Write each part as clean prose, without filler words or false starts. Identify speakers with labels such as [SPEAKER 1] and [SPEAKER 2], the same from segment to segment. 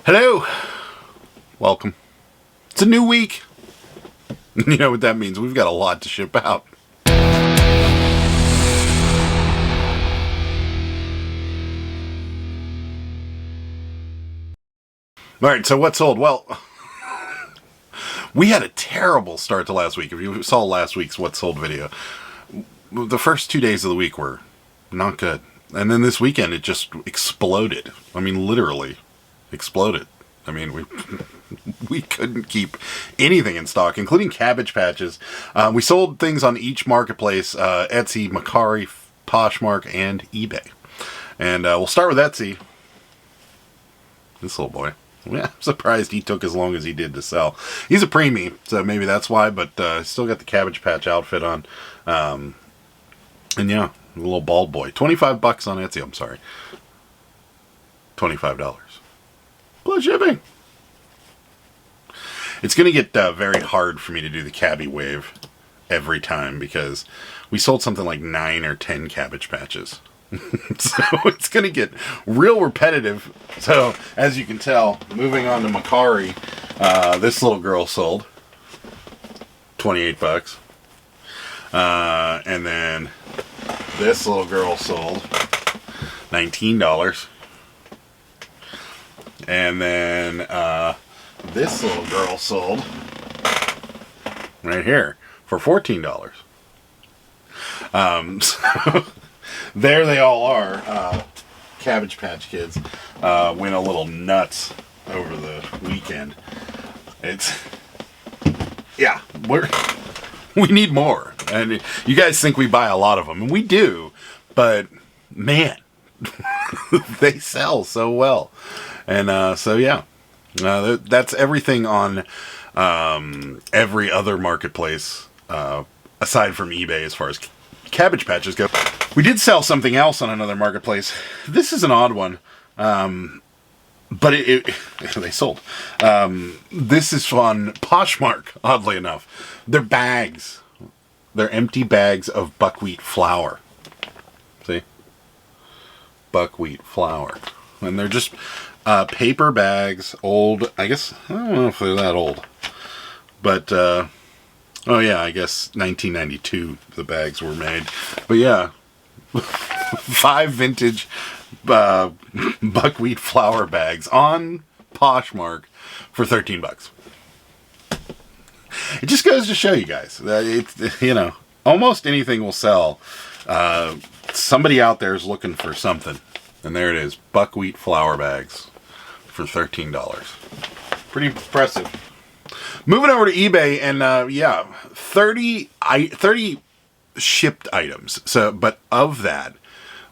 [SPEAKER 1] Hello. Welcome. It's a new week. You know what that means. We've got a lot to ship out. Alright, so what sold? Well, we had a terrible start to last week. If you saw last week's What Sold video, the first 2 days of the week were not good. And then this weekend, it just exploded. I mean, literally exploded. I mean, we couldn't keep anything in stock, including Cabbage Patches. We sold things on each marketplace, Etsy, MIckie, Poshmark, and eBay. And we'll start with Etsy. This little boy. Yeah, I'm surprised he took as long as he did to sell. He's a preemie, so maybe that's why, but still got the Cabbage Patch outfit on. And yeah, a little bald boy. $25 on Etsy, I'm sorry. $25. Plus shipping. It's going to get very hard for me to do the cabbie wave every time because we sold something like 9 or 10 Cabbage Patches. So it's going to get real repetitive. So as you can tell, moving on to MIckie, this little girl sold $28. And then this little girl sold $19. And then this little girl sold right here for $14. So there they all are. Cabbage Patch Kids went a little nuts over the weekend. Yeah, we need more. And you guys think we buy a lot of them, and we do, but man, they sell so well. And so yeah, that's everything on every other marketplace aside from eBay as far as Cabbage Patches go. We did sell something else on another marketplace. This is an odd one, but they sold. This is on Poshmark, oddly enough. They're bags. They're empty bags of buckwheat flour. See? Buckwheat flour. And they're just paper bags, old, I guess, I don't know if they're that old. But, oh yeah, I guess 1992 the bags were made. But yeah, 5 vintage buckwheat flour bags on Poshmark for $13. It just goes to show you guys that you know, almost anything will sell. Somebody out there is looking for something, and there it is, buckwheat flour bags for $13. Pretty impressive. Moving over to eBay, and yeah, 30 shipped items. So, but of that,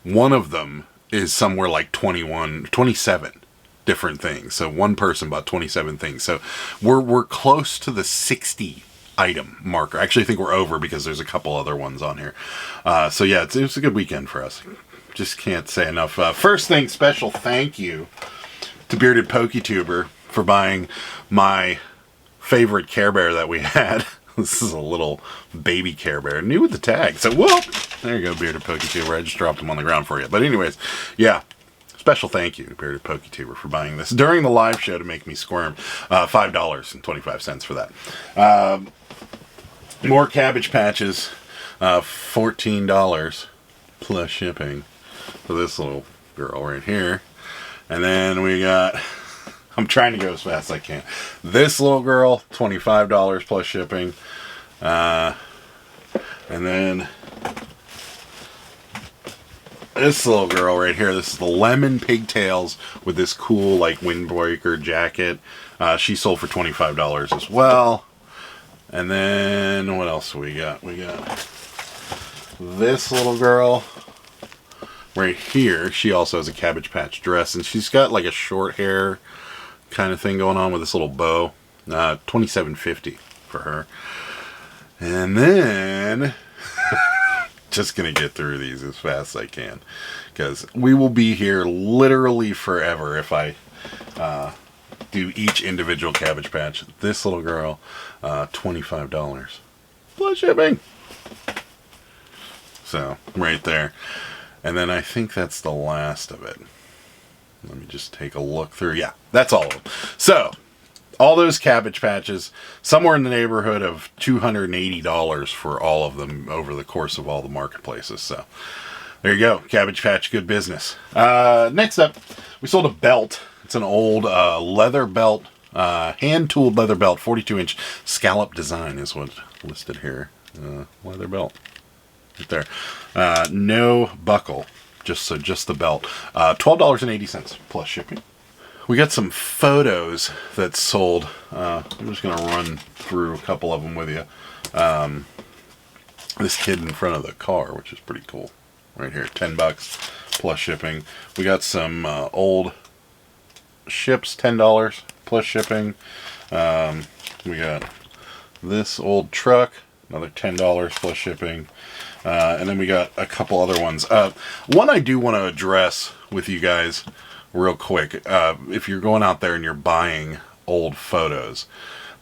[SPEAKER 1] one of them is somewhere like 27 different things. So one person bought 27 things. So we're close to the 60 item marker. I actually think we're over because there's a couple other ones on here. So yeah, it's a good weekend for us. Just can't say enough. First thing, special thank you to Bearded PokeTuber for buying my favorite Care Bear that we had. This is a little baby Care Bear, new with the tag. So whoop, there you go, Bearded PokeTuber. I just dropped him on the ground for you. But anyways, yeah. Special thank you to Bearded PokeTuber for buying this during the live show to make me squirm. $5.25 for that. More Cabbage Patches. $14 plus shipping for this little girl right here. And then we got, I'm trying to go as fast as I can. This little girl, $25 plus shipping. And then this little girl right here, this is the lemon pigtails with this cool like windbreaker jacket. She sold for $25 as well. And then what else we got? We got this little girl right here. She also has a Cabbage Patch dress, and she's got like a short hair kind of thing going on with this little bow. $27.50 for her. And then just gonna get through these as fast as I can, because we will be here literally forever if I do each individual Cabbage Patch. This little girl, $25 plus shipping. So right there. And then I think that's the last of it. Let me just take a look through. Yeah, that's all of them. So, all those Cabbage Patches, somewhere in the neighborhood of $280 for all of them over the course of all the marketplaces. So, there you go. Cabbage Patch, good business. Next up, we sold a belt. It's an old leather belt, hand-tooled leather belt, 42-inch scallop design is what's listed here. Leather belt. Right there. No buckle. Just the belt. $12.80 plus shipping. We got some photos that sold. I'm just going to run through a couple of them with you. This kid in front of the car, which is pretty cool. Right here, $10 plus shipping. We got some old ships, $10 plus shipping. We got this old truck, another $10 plus shipping. And then we got a couple other ones. One I do want to address with you guys real quick. If you're going out there and you're buying old photos,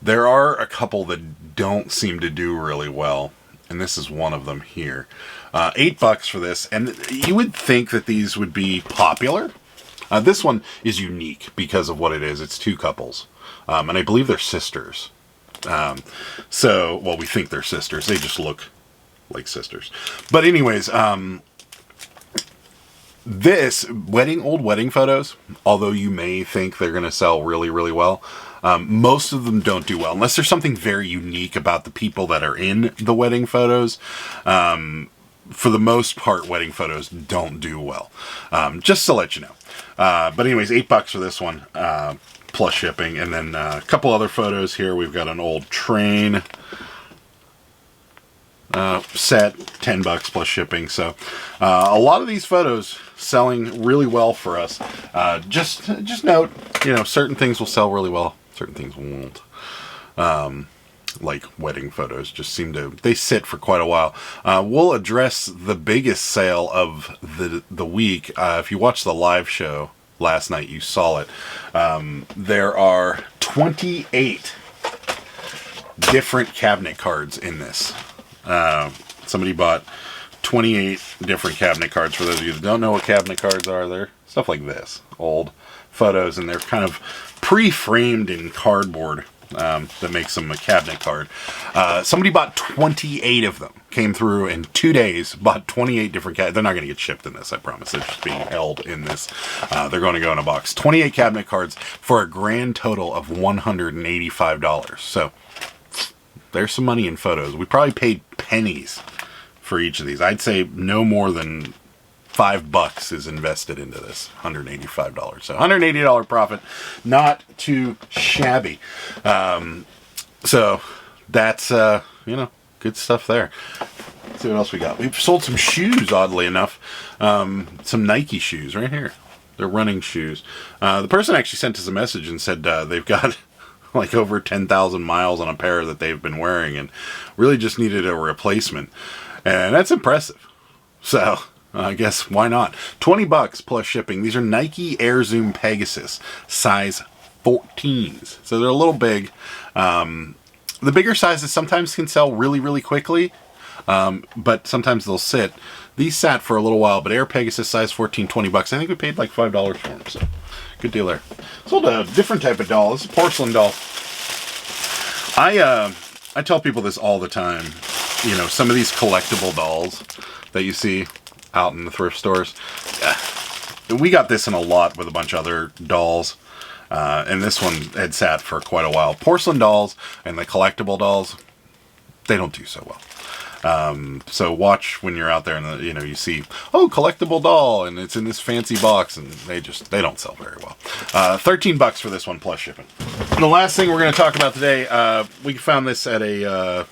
[SPEAKER 1] there are a couple that don't seem to do really well. And this is one of them here. $8 for this. And you would think that these would be popular. This one is unique because of what it is. It's two couples. And I believe they're sisters. Well, we think they're sisters. They just look like sisters. But anyways, this old wedding photos, although you may think they're going to sell really, really well, most of them don't do well unless there's something very unique about the people that are in the wedding photos. For the most part, wedding photos don't do well. Just to let you know. But anyways, $8 for this one, plus shipping. And then a couple other photos here. We've got an old train set, $10 plus shipping. So a lot of these photos selling really well for us. Just note, certain things will sell really well, certain things won't. Like wedding photos just they sit for quite a while. We'll address the biggest sale of the week. If you watched the live show last night, you saw it. There are 28 different cabinet cards in this. Somebody bought 28 different cabinet cards. For those of you that don't know what cabinet cards are, they're stuff like this. Old photos, and they're kind of pre-framed in cardboard that makes them a cabinet card. Somebody bought 28 of them. Came through in 2 days, bought 28 different cabinets. They're not going to get shipped in this, I promise. They're just being held in this. They're going to go in a box. 28 cabinet cards for a grand total of $185. So there's some money in photos. We probably paid pennies for each of these. I'd say no more than $5 is invested into this. $185. So $180 profit. Not too shabby. So that's, good stuff there. Let's see what else we got. We've sold some shoes, oddly enough. Some Nike shoes right here. They're running shoes. The person actually sent us a message and said they've got like over 10,000 miles on a pair that they've been wearing and really just needed a replacement. And that's impressive. So I guess why not? $20 plus shipping. These are Nike Air Zoom Pegasus, size 14s. So they're a little big. The bigger sizes sometimes can sell really, really quickly, but sometimes they'll sit. These sat for a little while, but Air Pegasus size 14, $20. I think we paid like $5 for them, so good deal there. Sold a different type of doll. This is a porcelain doll. I tell people this all the time. Some of these collectible dolls that you see out in the thrift stores. We got this in a lot with a bunch of other dolls. And this one had sat for quite a while. Porcelain dolls and the collectible dolls, they don't do so well. So watch when you're out there and you see, collectible doll, and it's in this fancy box, and they don't sell very well. $13 for this one plus shipping. And the last thing we're going to talk about today, we found this at I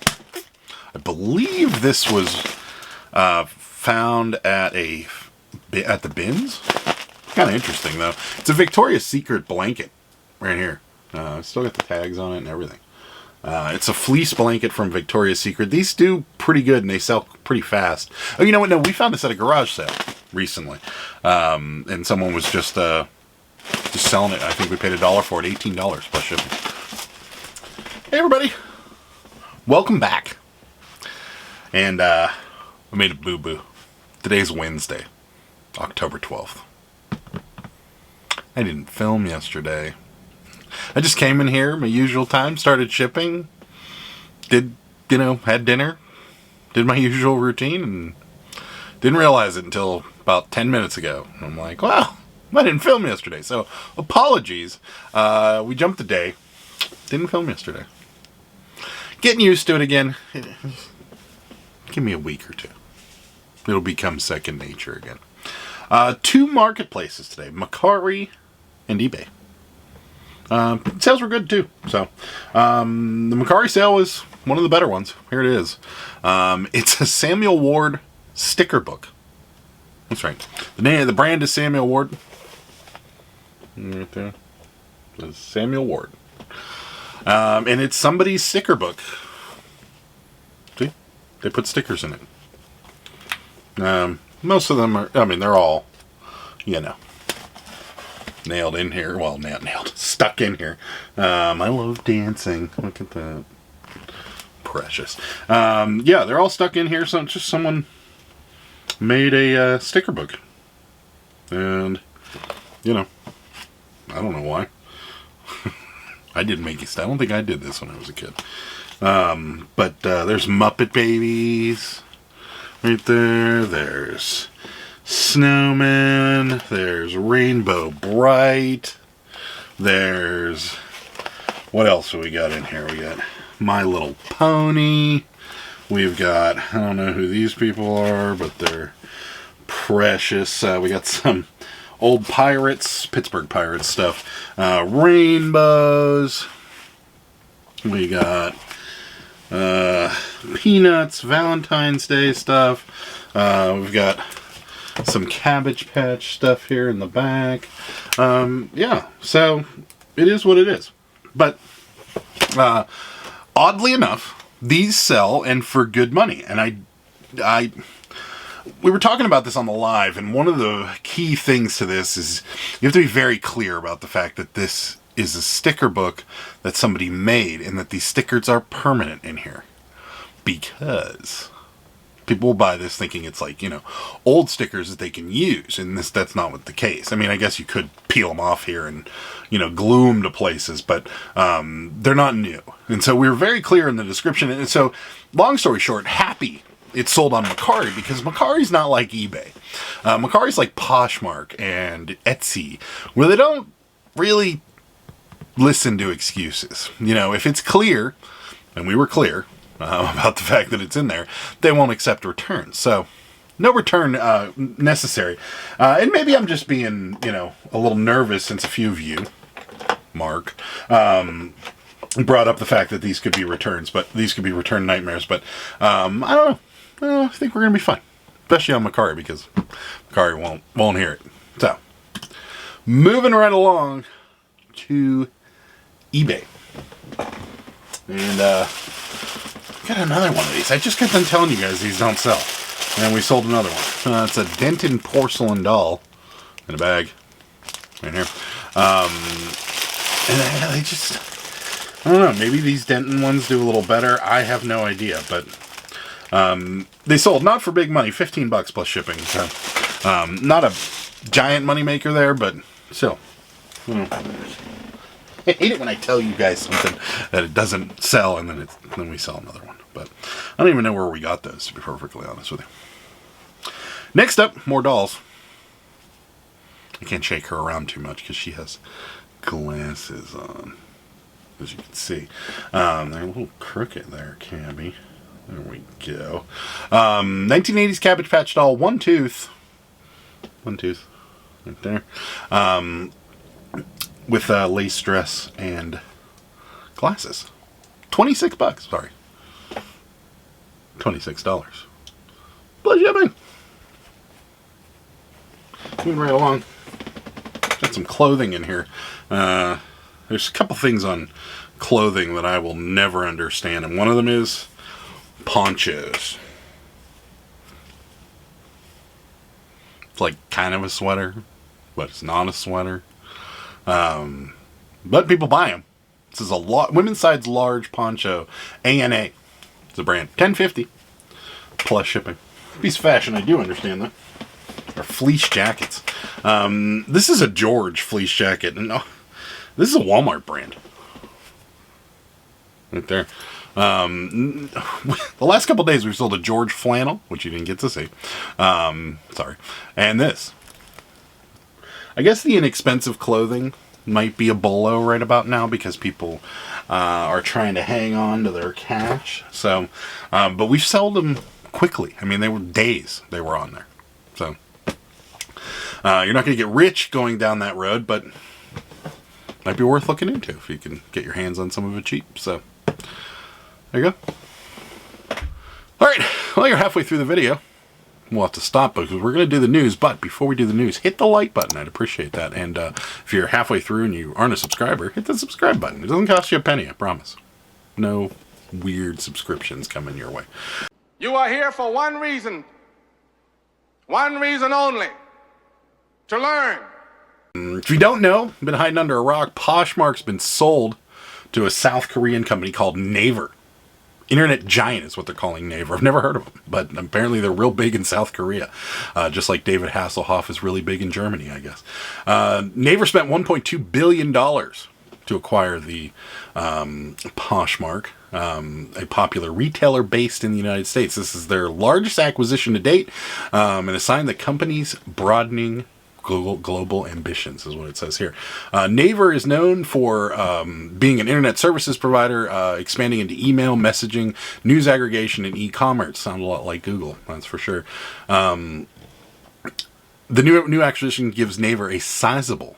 [SPEAKER 1] believe this was found at the bins. Kind of interesting though. It's a Victoria's Secret blanket right here. Still got the tags on it and everything. It's a fleece blanket from Victoria's Secret. These do pretty good and they sell pretty fast. Oh, you know what? No, we found this at a garage sale recently. And someone was just selling it. I think we paid $1 for it, $18 plus shipping. Hey everybody. Welcome back. And I made a boo-boo. Today's Wednesday, October 12th. I didn't film yesterday. I just came in here, my usual time, started shipping, had dinner, did my usual routine, and didn't realize it until about 10 minutes ago. I'm like, wow, I didn't film yesterday. So, apologies. We jumped a day. Didn't film yesterday. Getting used to it again. Give me a week or two. It'll become second nature again. 2 marketplaces today, MIckie and eBay. Sales were good too. So, the MIckie sale was one of the better ones. Here it is. It's a Samuel Ward sticker book. That's right. The name of the brand is Samuel Ward. Right there. It's Samuel Ward. And it's somebody's sticker book. See? They put stickers in it. Most of them are, they're all, nailed in here. Well, not nailed. Stuck in here. I love dancing. Look at that. Precious. Yeah, they're all stuck in here. So it's just someone made a sticker book. And, I don't know why. I didn't make it. I don't think I did this when I was a kid. But there's Muppet Babies right there. There's Snowman. There's Rainbow Bright. There's... what else do we got in here? We got My Little Pony. We've got... I don't know who these people are, but they're precious. We got some old Pirates, Pittsburgh Pirates stuff. Rainbows. We got Peanuts, Valentine's Day stuff. We've got some Cabbage Patch stuff here in the back. Yeah, so it is what it is. But oddly enough, these sell and for good money. And we were talking about this on the live, and one of the key things to this is you have to be very clear about the fact that this is a sticker book that somebody made and that these stickers are permanent in here. Because people will buy this thinking it's like, old stickers that they can use, and that's not what the case. I guess you could peel them off here and, glue them to places, but they're not new. And so we were very clear in the description. And so, long story short, happy it's sold on MIckie, because MIckie's not like eBay. MIckie's like Poshmark and Etsy, where they don't really listen to excuses. If it's clear, and we were clear about the fact that it's in there, they won't accept returns. So, no return necessary. And maybe I'm just being, a little nervous since a few of you, Mark, brought up the fact that these could be returns, but these could be return nightmares. But I don't know. I think we're going to be fine. Especially on MIckie, because MIckie won't hear it. So, moving right along to eBay. And got another one of these. I just kept on telling you guys these don't sell. And we sold another one. It's a Denton porcelain doll in a bag. Right here. And they just... I don't know. Maybe these Denton ones do a little better. I have no idea. But they sold, not for big money, $15 plus shipping. So, not a giant money maker there, but still. I hate it when I tell you guys something that it doesn't sell, and then we sell another one. But I don't even know where we got those, to be perfectly honest with you. Next up, more dolls. I can't shake her around too much because she has glasses on, as you can see. They're a little crooked there, Cabby. There we go. 1980s Cabbage Patch doll, one tooth, right there. With lace dress and glasses. $26, sorry. $26. Plus shipping. Moving right along. Got some clothing in here. There's a couple things on clothing that I will never understand, and one of them is ponchos. It's like kind of a sweater, but it's not a sweater. But people buy them. This is a women's size large poncho. ANA. It's a brand. $10.50 plus shipping. Piece of fashion, I do understand that. Or fleece jackets. This is a George fleece jacket. No, this is a Walmart brand. Right there. The last couple days we've sold a George flannel, which you didn't get to see. Sorry. And this. I guess the inexpensive clothing might be a bolo right about now because people are trying to hang on to their cash. So, but we've sold them quickly. I mean, they were days they were on there. So, you're not going to get rich going down that road, but might be worth looking into if you can get your hands on some of it cheap. So, there you go. All right. Well, you're halfway through the video. We'll have to stop because we're going to do the news. But before we do the news, hit the like button. I'd appreciate that. And if you're halfway through and you aren't a subscriber, hit the subscribe button. It doesn't cost you a penny, I promise. No weird subscriptions coming your way.
[SPEAKER 2] You are here for one reason only, to learn.
[SPEAKER 1] If you don't know, been hiding under a rock, Poshmark's been sold to a South Korean company called Naver. Internet giant is what they're calling Naver. I've never heard of them, but apparently they're real big in South Korea. Just like David Hasselhoff is really big in Germany, I guess. Naver spent $1.2 billion to acquire the Poshmark, a popular retailer based in the United States. This is their largest acquisition to date, and a sign the company's broadening global ambitions is what it says here. Naver is known for being an internet services provider, expanding into email, messaging, news aggregation, and e-commerce. Sounds a lot like Google, that's for sure. The new acquisition gives Naver a sizable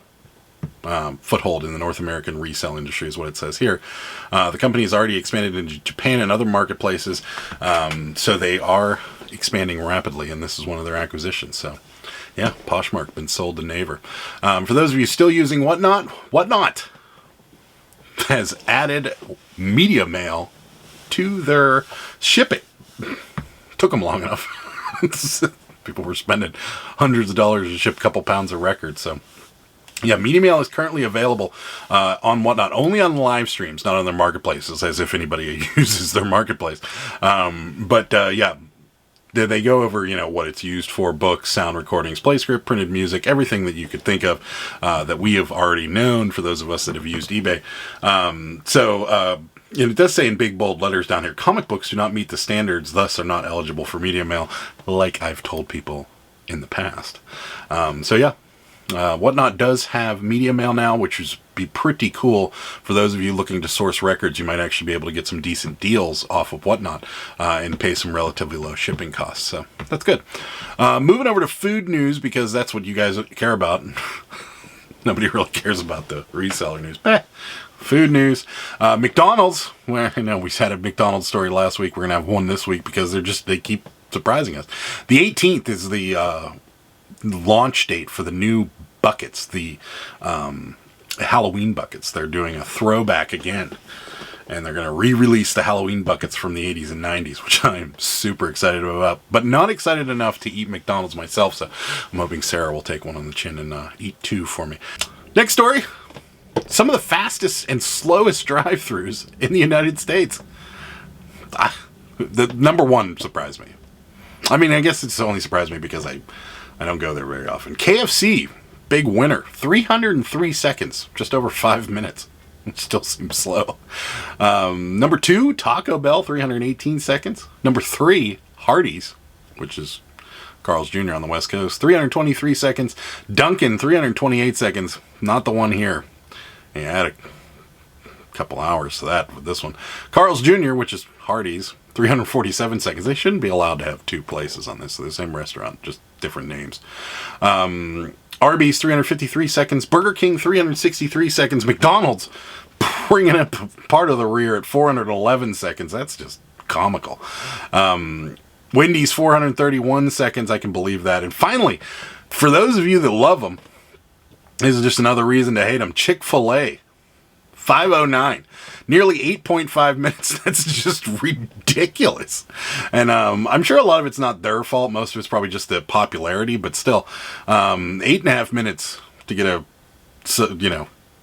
[SPEAKER 1] foothold in the North American resale industry is what it says here. The company has already expanded into Japan and other marketplaces, so they are expanding rapidly, and this is one of their acquisitions. So yeah, Poshmark been sold to Naver. For those of you still using Whatnot has added media mail to their shipping. Took them long enough. People were spending hundreds of dollars to ship a couple pounds of records. So yeah, media mail is currently available on Whatnot, only on live streams, not on their marketplaces, as if anybody uses their marketplace. Yeah. They go over, what it's used for: books, sound recordings, play script, printed music, everything that you could think of that we have already known for those of us that have used eBay. It does say in big bold letters down here, comic books do not meet the standards, thus are not eligible for media mail, like I've told people in the past. Whatnot does have media mail now, which is be pretty cool for those of you looking to source records. You might actually be able to get some decent deals off of Whatnot and pay some relatively low shipping costs. So that's good. Moving over to food news, because that's what you guys care about. Nobody really cares about the reseller news. Food news. McDonald's, where we had a McDonald's story last week. We're going to have one this week because they keep surprising us. The 18th is the launch date for the new buckets, the Halloween buckets. They're doing a throwback again, and they're going to re-release the Halloween buckets from the 80s and 90s, which I'm super excited about, but not excited enough to eat McDonald's myself, so I'm hoping Sarah will take one on the chin and eat two for me. Next story. Some of the fastest and slowest drive-thrus in the United States. The number one surprised me. I mean, I guess it's only surprised me because I don't go there very often. KFC, big winner. 303 seconds, just over 5 minutes. It still seems slow. Number 2, Taco Bell, 318 seconds. Number 3, Hardee's, which is Carl's Jr. on the West Coast, 323 seconds. Dunkin', 328 seconds. Not the one here. Yeah, I had a couple hours to that with this one. Carl's Jr., which is Hardee's, 347 seconds. They shouldn't be allowed to have two places on this. The same restaurant, just different names. Arby's, 353 seconds. Burger King, 363 seconds. McDonald's, bringing up part of the rear at 411 seconds. That's just comical. Wendy's, 431 seconds. I can believe that. And finally, for those of you that love them, this is just another reason to hate them. Chick-fil-A, 509. Nearly 8.5 minutes. That's just ridiculous. And I'm sure a lot of it's not their fault. Most of it's probably just the popularity. But still, 8.5 minutes to get a,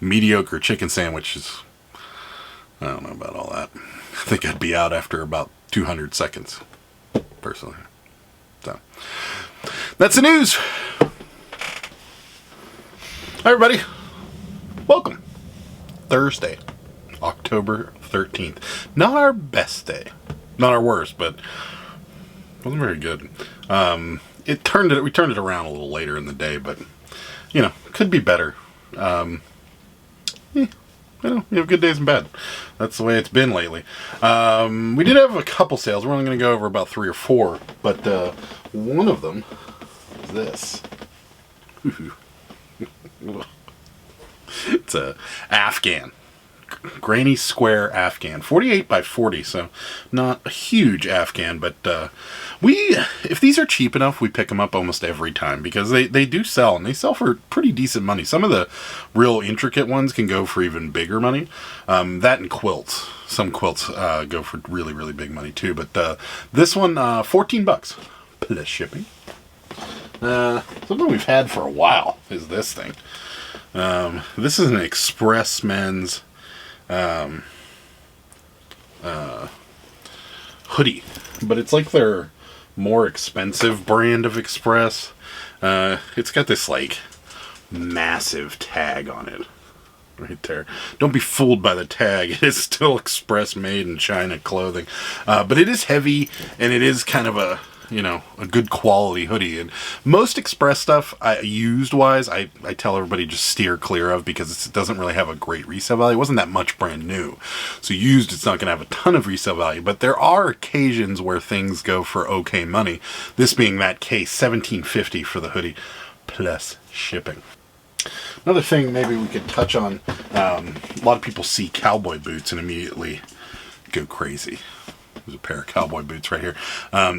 [SPEAKER 1] mediocre chicken sandwich is, I don't know about all that. I think I'd be out after about 200 seconds, personally. So, that's the news. Hi, everybody. Welcome. Thursday, October 13th. Not our best day. Not our worst, but wasn't very good. We turned it around a little later in the day, but, you know, could be better. You have good days and bad. That's the way it's been lately. We did have a couple sales. We're only going to go over about 3 or 4, but one of them is this. It's a Afghan. Granny Square Afghan. 48 by 40, so not a huge Afghan, but if these are cheap enough, we pick them up almost every time because they do sell, and they sell for pretty decent money. Some of the real intricate ones can go for even bigger money. That and quilts. Some quilts go for really, really big money too, but this one, $14 plus shipping. Something we've had for a while is this thing. This is an Express Men's hoodie, but it's like their more expensive brand of Express. It's got this like massive tag on it right there. Don't be fooled by the tag. It is still Express made in China clothing, but it is heavy, and it is kind of a good quality hoodie. And most Express stuff, used-wise, I tell everybody just steer clear of because it doesn't really have a great resale value. It wasn't that much brand new. So used, it's not going to have a ton of resale value. But there are occasions where things go for okay money. This being that case, $17.50 for the hoodie, plus shipping. Another thing maybe we could touch on, a lot of people see cowboy boots and immediately go crazy. There's a pair of cowboy boots right here.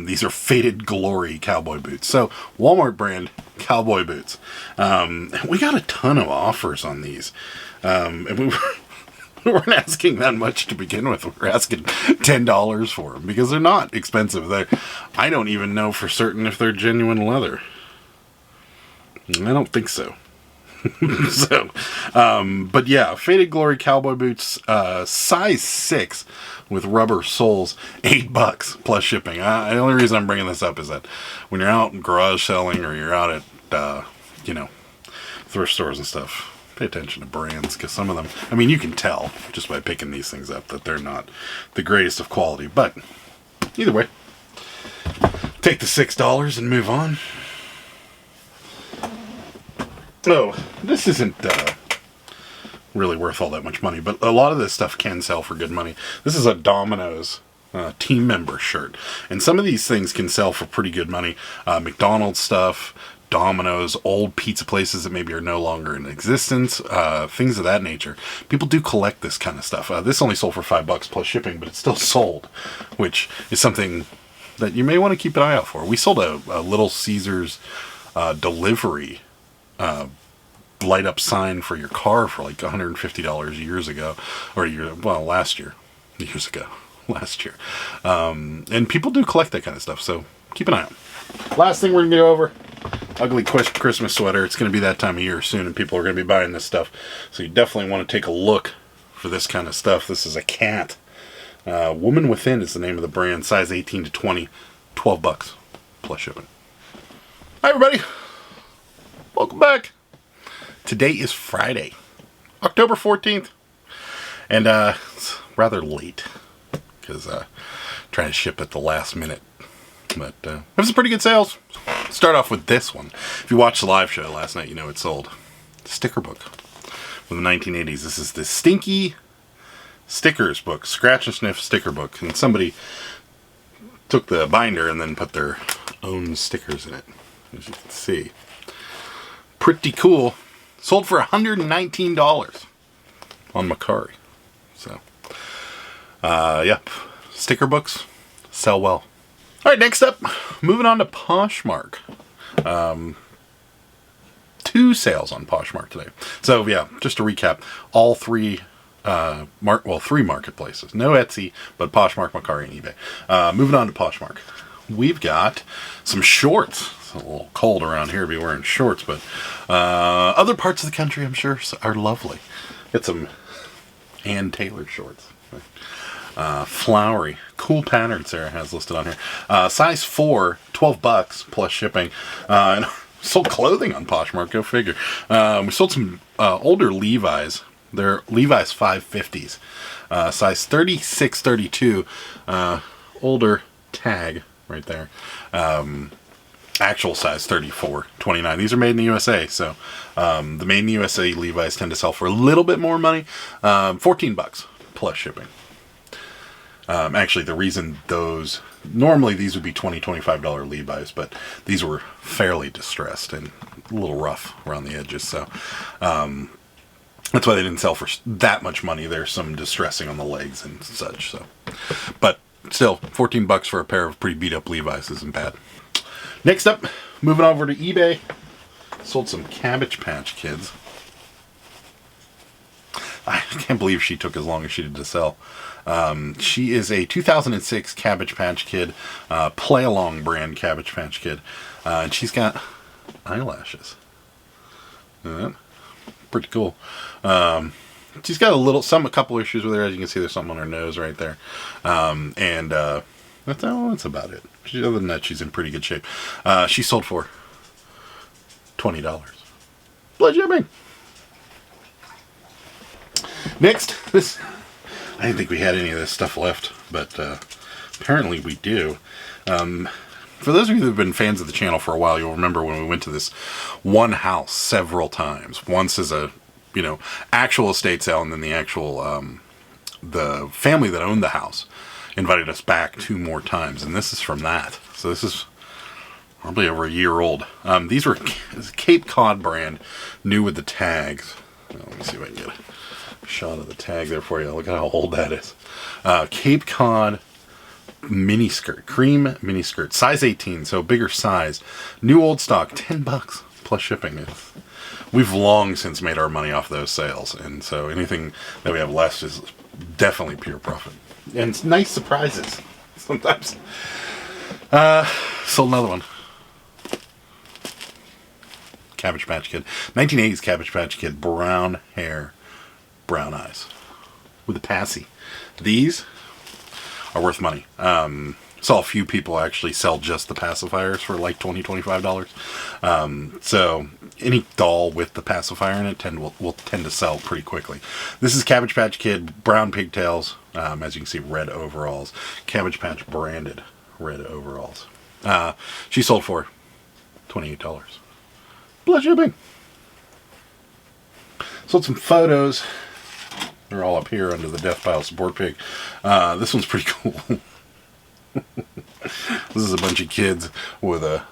[SPEAKER 1] These are Faded Glory cowboy boots. So, Walmart brand cowboy boots. We got a ton of offers on these. And we weren't asking that much to begin with. We were asking $10 for them because they're not expensive. I don't even know for certain if they're genuine leather. I don't think so. But yeah, Faded Glory cowboy boots, size 6 with rubber soles, $8 plus shipping. The only reason I'm bringing this up is that when you're out garage selling or you're out at, thrift stores and stuff, pay attention to brands, because some of them, I mean, you can tell just by picking these things up that they're not the greatest of quality. But either way, take the $6 and move on. Oh, this isn't really worth all that much money, but a lot of this stuff can sell for good money. This is a Domino's team member shirt, and some of these things can sell for pretty good money. McDonald's stuff, Domino's, old pizza places that maybe are no longer in existence, things of that nature. People do collect this kind of stuff. This only sold for $5 plus shipping, but it's still sold, which is something that you may want to keep an eye out for. We sold a Little Caesars delivery light up sign for your car for like $150 years ago, or last year. And people do collect that kind of stuff, so keep an eye out. Last thing we're going to go over, ugly Christmas sweater. It's going to be that time of year soon, and people are going to be buying this stuff, so you definitely want to take a look for this kind of stuff. This is a cat. Woman Within is the name of the brand, size 18 to 20, $12 plus shipping. Hi everybody, welcome back. Today is Friday, October 14th, and it's rather late because trying to ship at the last minute, but have some pretty good sales. Start off with this one. If you watched the live show last night, you know it sold. Sticker book from the 1980s. This is the Stinky Stickers book, scratch and sniff sticker book, and somebody took the binder and then put their own stickers in it, as you can see. Pretty cool. Sold for $119 on Macari. So, yep. Sticker books sell well. All right, next up, moving on to Poshmark. 2 sales on Poshmark today. So, yeah, just to recap, all 3 3 marketplaces. No Etsy, but Poshmark, Macari, and eBay. Moving on to Poshmark. We've got some shorts. It's a little cold around here to be wearing shorts, but other parts of the country, I'm sure, are lovely. Got some hand-tailored shorts. Flowery. Cool pattern Sarah has listed on here. Size 4, $12 plus shipping. And Sold clothing on Poshmark, go figure. We sold some older Levi's. They're Levi's 550s. Size 36, 32. Older tag right there. Actual size 34, 29. These are made in the USA. So the made in the USA Levi's tend to sell for a little bit more money. $14 plus shipping. Actually, the reason normally these would be $20, $25 Levi's, but these were fairly distressed and a little rough around the edges. So that's why they didn't sell for that much money. There's some distressing on the legs and such. So, but still, $14 for a pair of pretty beat up Levi's isn't bad. Next up, moving over to eBay, sold some Cabbage Patch Kids. I can't believe she took as long as she did to sell. She is a 2006 Cabbage Patch Kid, play-along brand Cabbage Patch Kid. And she's got eyelashes. Pretty cool. She's got a couple issues with her. As you can see, there's something on her nose right there. That's about it. Other than that, she's in pretty good shape. She sold for $20. Blood shipping. Next, I didn't think we had any of this stuff left, but apparently we do. For those of you that have been fans of the channel for a while, you'll remember when we went to this one house several times. Once as a, actual estate sale, and then the actual, the family that owned the house invited us back 2 more times, and this is from that. So this is probably over a year old. These were Cape Cod brand, new with the tags. Let me see if I can get a shot of the tag there for you. Look at how old that is. Cape Cod mini skirt, cream mini skirt, size 18, so bigger size. New old stock, $10 plus shipping. We've long since made our money off those sales, and so anything that we have left is definitely pure profit. And it's nice surprises sometimes. Sold another one. Cabbage Patch Kid. 1980s Cabbage Patch Kid. Brown hair, brown eyes. With a passy. These are worth money. Saw a few people actually sell just the pacifiers for like $20, $25. So any doll with the pacifier in it will tend to sell pretty quickly. This is Cabbage Patch Kid, brown pigtails. As you can see, red overalls. Cabbage Patch branded red overalls. She sold for $28. Plus shipping. Sold some photos. They're all up here under the Death Pile Support Pig. This one's pretty cool. This is a bunch of kids with a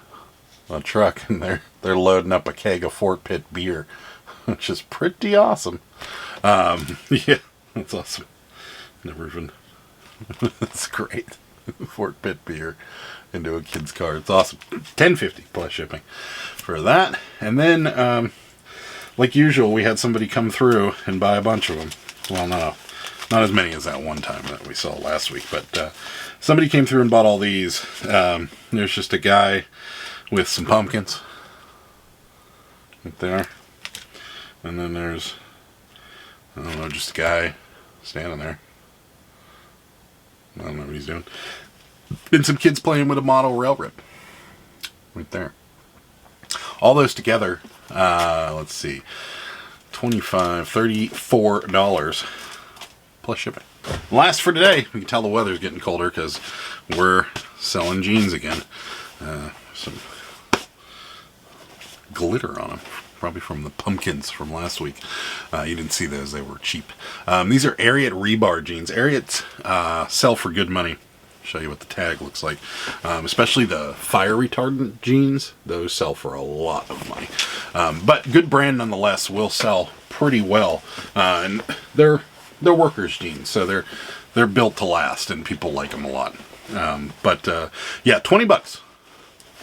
[SPEAKER 1] truck, and they're loading up a keg of Fort Pitt beer, which is pretty awesome. Yeah, that's awesome. Never even. That's great. Fort Pitt beer into a kid's car. It's awesome. $10.50 plus shipping for that. And then, like usual, we had somebody come through and buy a bunch of them. Well, no, not as many as that one time that we saw last week, but somebody came through and bought all these. There's just a guy with some pumpkins right there. And then there's, I don't know, just a guy standing there. I don't know what he's doing. And some kids playing with a model railroad. Right there. All those together, let's see, $25, $34 plus shipping. Last for today, we can tell the weather's getting colder because we're selling jeans again. Some glitter on them. Probably from the pumpkins from last week. You didn't see those, they were cheap. These are Ariat rebar jeans. Ariats sell for good money. Show you what the tag looks like. Especially the fire retardant jeans, those sell for a lot of money. But good brand nonetheless, will sell pretty well. And they're workers' jeans, so they're built to last, and people like them a lot. Yeah, $20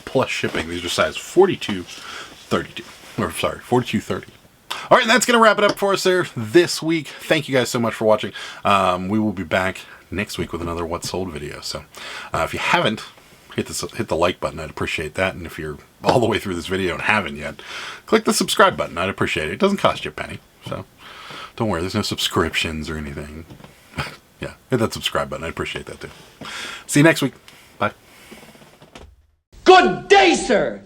[SPEAKER 1] plus shipping. These are size 42, 32. Or sorry, 42.30. All right, and that's going to wrap it up for us there this week. Thank you guys so much for watching. We will be back next week with another What Sold video. So if you haven't, hit the like button. I'd appreciate that. And if you're all the way through this video and haven't yet, click the subscribe button. I'd appreciate it. It doesn't cost you a penny. So don't worry, there's no subscriptions or anything. Yeah, hit that subscribe button. I'd appreciate that too. See you next week. Bye.
[SPEAKER 3] Good day, sir!